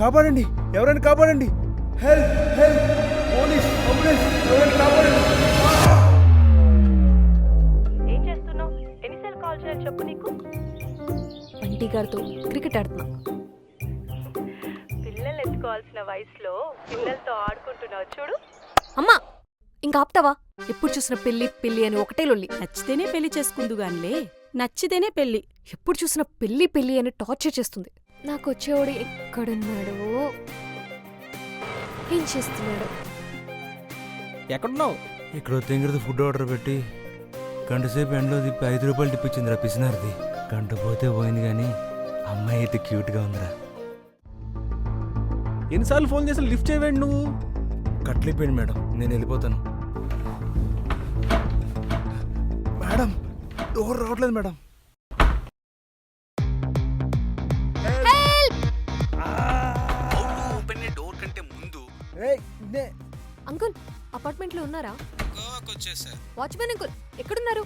కాపాడండి, ఎవరైనా కాపాడండి. హెల్ప్ హెల్ప్, పోలీస్, అంబులెన్స్, ఎవరైనా కాపాడండి. ఏం చేస్తున్నావు? ఎన్నిసార్లు కాల్ చేయాలి చెప్పు నీకు? బంటి గారితో క్రికెట్ ఆడుతున్నా. పిల్లలు ఎత్తుకోవాల్సిన వయసులో పిల్లలతో ఆడుకుంటున్నావు చూడు. అమ్మా ఇంకా ఆపుతావా? ఎప్పుడు చూసిన పెళ్లి పెళ్లి అని ఒకటే లొల్లి. నచ్చితేనే పెళ్లి చేసుకుందు గానిలే, నచ్చితేనే పెళ్లి. ఎప్పుడు చూసిన పెళ్లి పెళ్లి అని టార్చర్ చేస్తుంది. నాకు వచ్చేవాడు ఎక్కడున్నాడో, ఏం చేస్తున్నాడో. ఎక్కడున్నావు? ఇక్కడ తింగరది ఫుడ్ ఆర్డర్ పెట్టి గంటసేపు ఎండలో తిప్పి 5 రూపాయలు తిప్పించిందిరా పిసినారిది. గంట పోతే పోయింది కానీ అమ్మాయి అయితే క్యూట్గా ఉందిరా. ఎన్నిసార్లు ఫోన్ చేసి లిఫ్ట్ చేయవేండి నువ్వు? కట్లిపోయింది మేడం, నేను వెళ్ళిపోతాను. మేడం డోర్ రావట్లేదు మేడం. డోర్ కంటే ముందు అంకుల్ అపార్ట్మెంట్ లో ఉన్నారా? వాచ్మెన్ అంకుల్ ఎక్కడున్నారు?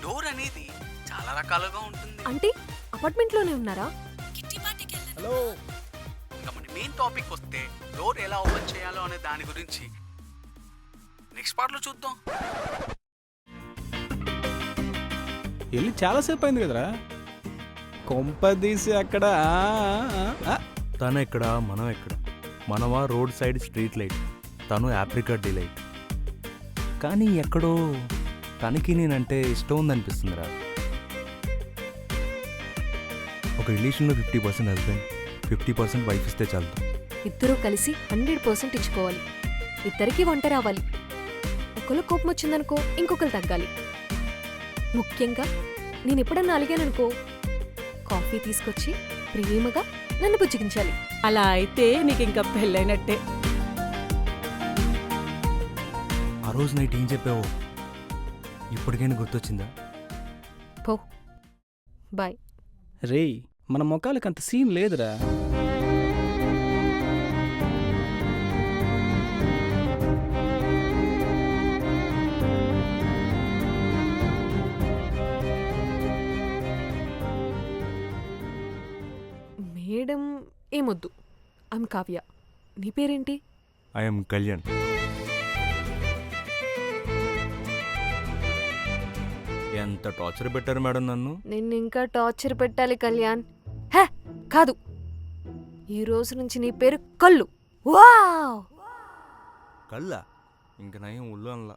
డోర్ అనేది చాలా రకాలుగా ఉంటుంది. అంటే అపార్ట్మెంట్ లోనే ఉన్నారా? హలో, ఇంకా మన మెయిన్ టాపిక్ వస్తే డోర్ ఎలా ఓపెన్ చేయాలో అనే దాని గురించి నెక్స్ట్ పార్ట్ లో చూద్దాం. వెళ్ళి చాలాసేపు అయింది కదరా. కొంప తీసి అక్కడ తను ఎక్కడ, మనం ఎక్కడ? మనవా రోడ్ సైడ్ స్ట్రీట్ లైట్, తను ఆప్రికా డిలైట్. కానీ ఎక్కడో తనకి నేనంటే ఇష్టం ఉందనిపిస్తుందిరా. ఒక రిలేషన్లో 50% హస్బెండ్, 50% వైఫ్ ఇస్తే చాలు. ఇద్దరూ కలిసి 100% ఇచ్చుకోవాలి. ఇద్దరికీ వంట రావాలి. ఒకళ్ళు కోపం వచ్చిందనుకో ఇంకొకరు తగ్గాలి. ముఖ్యంగా నేను ఎప్పుడన్నా అలిగాననుకో కాఫీ తీసుకొచ్చి ప్రేమగా నన్ను పుచ్చికించాలి. అలా అయితే నీకు ఇంకా పెళ్ళైనట్టే. ఆ రోజు నైట్ ఏం చెప్పావో ఇప్పటికైనా గుర్తొచ్చిందా? పో బాయ్. రేయ్, మన మొఖాలకు అంత సీన్ లేదురా. మేడం ఏమొద్దు. ఐమ్ కావ్య. నీ పేరేంటి? ఐఎమ్ కళ్యాణ్. ఎంత టార్చర్ పెట్టారు మేడం నన్ను. నిన్ను ఇంకా టార్చర్ పెట్టాలి కళ్యాణ్. హే కాదు, ఈ రోజు నుంచి నీ పేరు కళ్ళు. వావ్! కళ్ళ ఇంక నయం ఉల్లు అనలా.